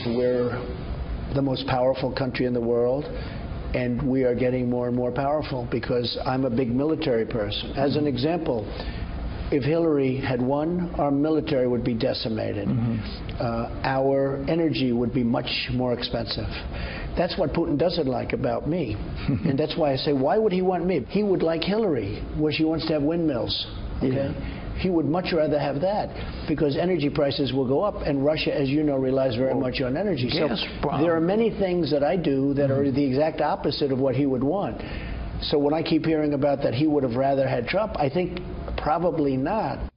We're the most powerful country in the world, and we are getting more and more powerful because I'm a big military person. As an example, if Hillary had won, our military would be decimated. Our energy would be much more expensive. That's what Putin doesn't like about me. And that's why I say, why would he want me? He would like Hillary, where she wants to have windmills. Okay? He would much rather have that because energy prices will go up, and Russia, as you know, relies very much on energy. So there are many things that I do that are the exact opposite of what he would want. So when I keep hearing about that he would have rather had Trump, I think probably not.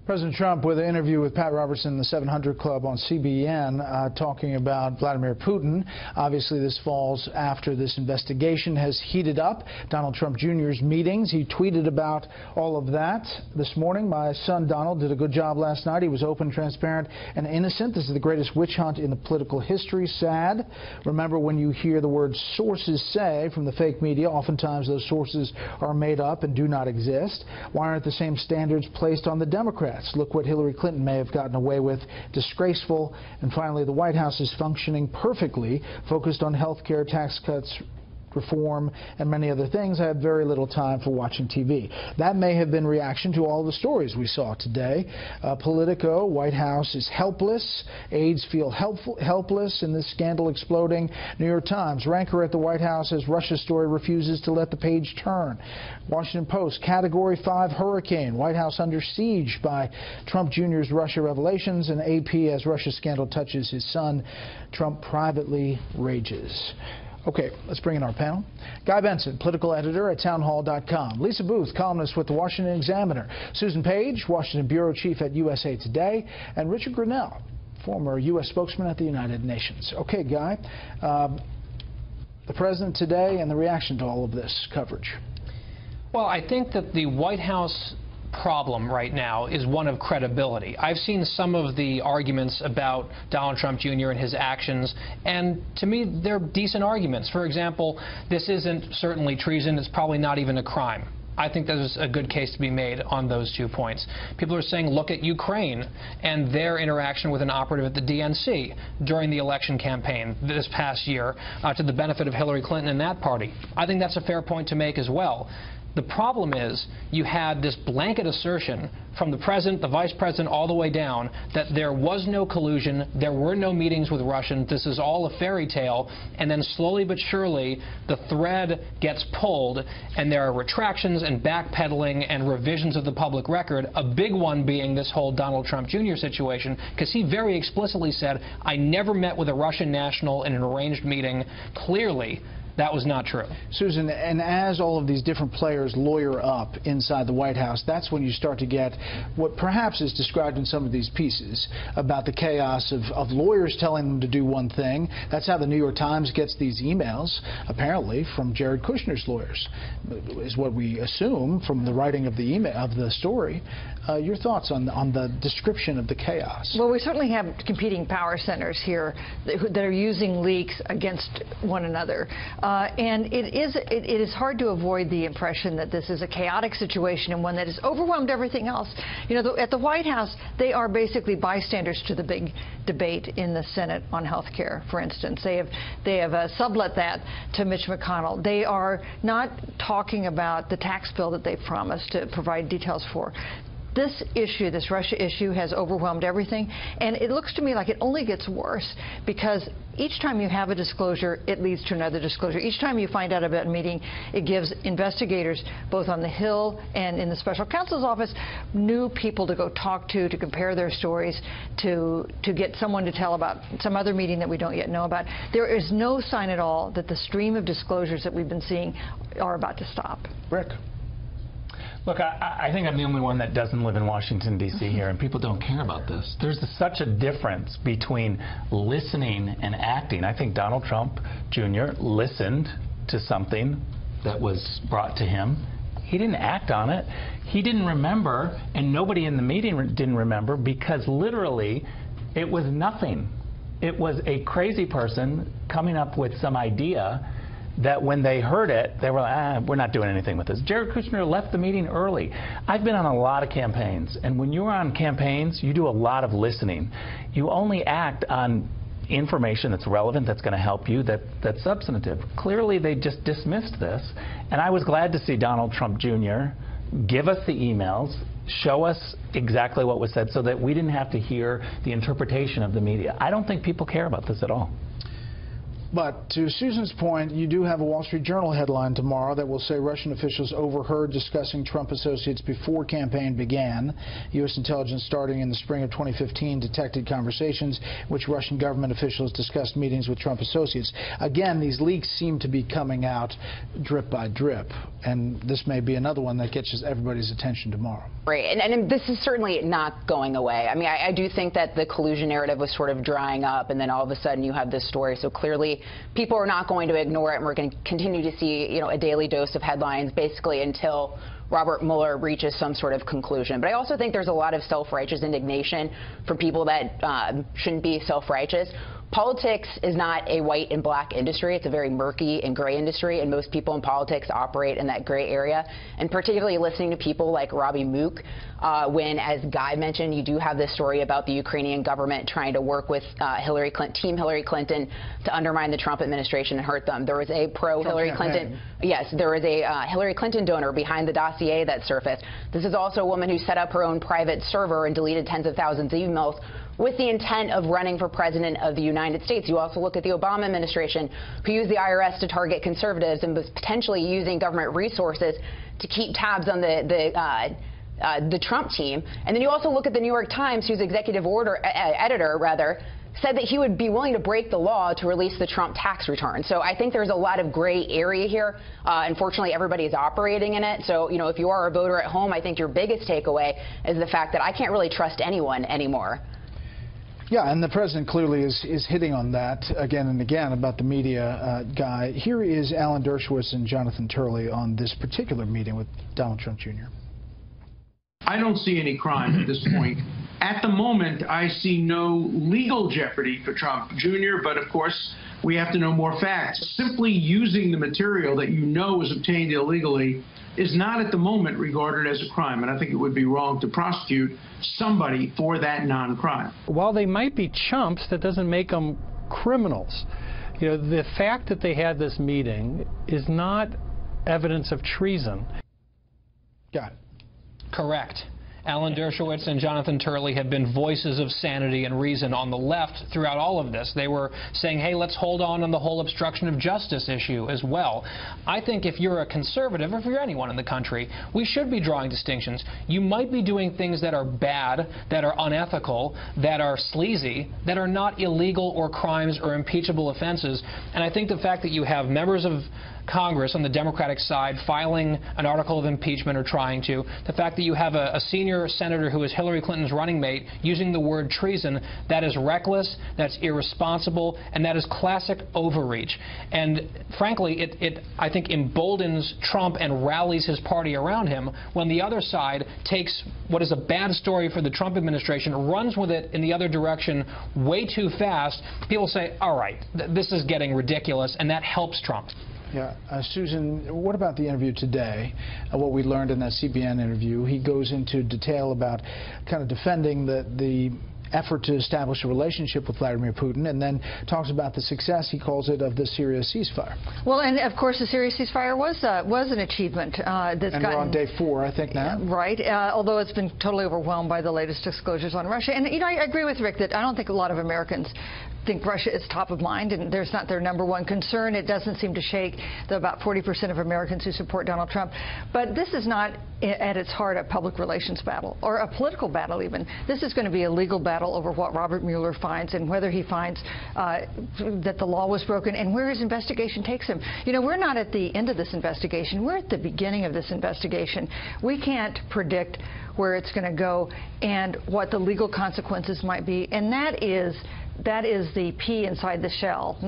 President Trump with an interview with Pat Robertson, the 700 Club on CBN, talking about Vladimir Putin. Obviously, this falls after this investigation has heated up. Donald Trump Jr.'s meetings. He tweeted about all of that this morning. My son Donald did a good job last night. He was open, transparent, and innocent. This is the greatest witch hunt in the political history. Sad. Remember, when you hear the word sources say from the fake media, oftentimes those sources are made up and do not exist. Why aren't the same standards placed on the Democrats? Look what Hillary Clinton may have gotten away with. Disgraceful. And finally, the White House is functioning perfectly, focused on health care, tax cuts, reform, and many other things. I have very little time for watching TV. That may have been reaction to all the stories we saw today. Politico, White House is helpless. Aides feel helpless in this scandal exploding. New York Times, rancor at the White House as Russia story refuses to let the page turn. Washington Post, Category 5 hurricane. White House under siege by Trump Jr.'s Russia revelations. And AP, as Russia scandal touches his son, Trump privately rages. Okay, let's bring in our panel. Guy Benson, political editor at townhall.com. Lisa Booth, columnist with the Washington Examiner. Susan Page, Washington bureau chief at USA Today. And Richard Grenell, former U.S. spokesman at the United Nations. Okay, Guy, the president today and the reaction to all of this coverage. Well, I think that the White House problem right now is one of credibility. I've seen some of the arguments about Donald Trump Jr. and his actions, and to me, they're decent arguments. For example, this isn't certainly treason. It's probably not even a crime. I think there's a good case to be made on those 2 points. People are saying, look at Ukraine and their interaction with an operative at the DNC during the election campaign this past year to the benefit of Hillary Clinton and that party. I think that's a fair point to make as well. The problem is you had this blanket assertion from the president, the vice president, all the way down that there was no collusion, there were no meetings with Russians, this is all a fairy tale, and then slowly but surely the thread gets pulled and there are retractions and backpedaling and revisions of the public record, a big one being this whole Donald Trump Jr. situation, because he very explicitly said, I never met with a Russian national in an arranged meeting. Clearly, that was not true. Susan, and as all of these different players lawyer up inside the White House, that's when you start to get what perhaps is described in some of these pieces about the chaos of lawyers telling them to do one thing. That's how the New York Times gets these emails, apparently, from Jared Kushner's lawyers, is what we assume from the writing of the email, of the story. Your thoughts on the description of the chaos? Well, we certainly have competing power centers here that are using leaks against one another. And it is hard to avoid the impression that this is a chaotic situation and one that has overwhelmed everything else. You know, at the White House, they are basically bystanders to the big debate in the Senate on health care, for instance. They have sublet that to Mitch McConnell. They are not talking about the tax bill that they promised to provide details for. This issue, this Russia issue, has overwhelmed everything, and it looks to me like it only gets worse because each time you have a disclosure, it leads to another disclosure. Each time you find out about a meeting, it gives investigators, both on the Hill and in the special counsel's office, new people to go talk to compare their stories, to get someone to tell about some other meeting that we don't yet know about. There is no sign at all that the stream of disclosures that we've been seeing are about to stop. Rick. Look, I think I'm the only one that doesn't live in Washington, D.C. here, and people don't care about this. There's such a difference between listening and acting. I think Donald Trump Jr. listened to something that was brought to him. He didn't act on it. He didn't remember, and nobody in the meeting didn't remember, because literally it was nothing. It was a crazy person coming up with some idea that when they heard it, they were like, we're not doing anything with this. Jared Kushner left the meeting early. I've been on a lot of campaigns, and when you're on campaigns, you do a lot of listening. You only act on information that's relevant, that's going to help you, that's substantive. Clearly, they just dismissed this, and I was glad to see Donald Trump Jr. give us the emails, show us exactly what was said so that we didn't have to hear the interpretation of the media. I don't think people care about this at all. But to Susan's point, you do have a Wall Street Journal headline tomorrow that will say Russian officials overheard discussing Trump associates before campaign began. U.S. intelligence starting in the spring of 2015 detected conversations in which Russian government officials discussed meetings with Trump associates. Again, these leaks seem to be coming out drip by drip, and this may be another one that catches everybody's attention tomorrow. Right, and this is certainly not going away. I mean, I do think that the collusion narrative was sort of drying up, and then all of a sudden you have this story. So clearly people are not going to ignore it, and we're going to continue to see, a daily dose of headlines basically until Robert Mueller reaches some sort of conclusion. But I also think there's a lot of self-righteous indignation from people that shouldn't be self-righteous. Politics is not a white and black industry. It's a very murky and gray industry, and most people in politics operate in that gray area. And particularly listening to people like Robbie Mook, when, as Guy mentioned, you do have this story about the Ukrainian government trying to work with Team Hillary Clinton to undermine the Trump administration and hurt them. There was a pro-Hillary Clinton, yes, there was a Hillary Clinton donor behind the dossier that surfaced. This is also a woman who set up her own private server and deleted tens of thousands of emails with the intent of running for president of the United States. You also look at the Obama administration, who used the IRS to target conservatives and was potentially using government resources to keep tabs on the Trump team. And then you also look at the New York Times, whose executive editor said that he would be willing to break the law to release the Trump tax return. So I think there's a lot of gray area here. Unfortunately, everybody is operating in it. So, if you are a voter at home, I think your biggest takeaway is the fact that I can't really trust anyone anymore. Yeah, and the president clearly is hitting on that again and again about the media guy. Here is Alan Dershowitz and Jonathan Turley on this particular meeting with Donald Trump Jr. I don't see any crime at this point. At the moment, I see no legal jeopardy for Trump Jr., but of course, we have to know more facts. Simply using the material that was obtained illegally is not at the moment regarded as a crime, and I think it would be wrong to prosecute somebody for that non-crime. While they might be chumps, that doesn't make them criminals. The fact that they had this meeting is not evidence of treason. Got it. Correct. Alan Dershowitz and Jonathan Turley have been voices of sanity and reason on the left throughout all of this. They were saying, hey, let's hold on the whole obstruction of justice issue as well. I think if you're a conservative, or if you're anyone in the country, we should be drawing distinctions. You might be doing things that are bad, that are unethical, that are sleazy, that are not illegal or crimes or impeachable offenses. And I think the fact that you have members of Congress on the Democratic side filing an article of impeachment or trying to, the fact that you have a senior senator who is Hillary Clinton's running mate using the word treason, that is reckless, that's irresponsible, and that is classic overreach. And frankly, it I think emboldens Trump and rallies his party around him when the other side takes what is a bad story for the Trump administration, runs with it in the other direction way too fast. People say, all right, this is getting ridiculous, and that helps Trump. Yeah. Susan, what about the interview today? What we learned in that CBN interview, he goes into detail about kind of defending the effort to establish a relationship with Vladimir Putin, and then talks about the success, he calls it, of the Syria ceasefire. Well, and of course the Syria ceasefire was an achievement. And we're on day 4, I think, now. Right, although it's been totally overwhelmed by the latest disclosures on Russia. And, I agree with Rick that I don't think a lot of Americans think Russia is top of mind, and there's not their #1 concern. It doesn't seem to shake the about 40% of Americans who support Donald Trump. But this is not, at its heart, a public relations battle, or a political battle even. This is going to be a legal battle over what Robert Mueller finds and whether he finds that the law was broken and where his investigation takes him. We're not at the end of this investigation. We're at the beginning of this investigation. We can't predict where it's going to go and what the legal consequences might be, and that is that is the pea inside the shell.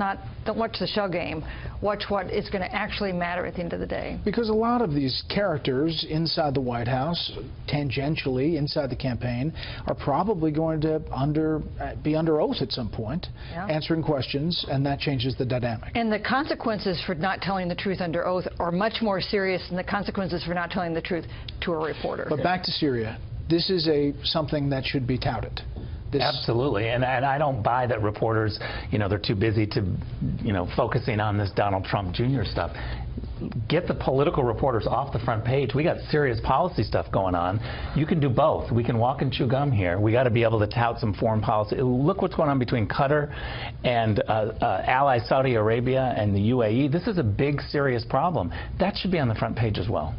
Don't watch the shell game. Watch what is going to actually matter at the end of the day. Because a lot of these characters inside the White House, tangentially inside the campaign, are probably going to be under oath at some point, answering questions, and that changes the dynamic. And the consequences for not telling the truth under oath are much more serious than the consequences for not telling the truth to a reporter. But back to Syria. This is something that should be touted. Absolutely, and I don't buy that reporters, they're too busy to, focusing on this Donald Trump Jr. stuff. Get the political reporters off the front page. We got serious policy stuff going on. You can do both. We can walk and chew gum here. We got to be able to tout some foreign policy. Look what's going on between Qatar and ally Saudi Arabia and the UAE. This is a big, serious problem. That should be on the front page as well.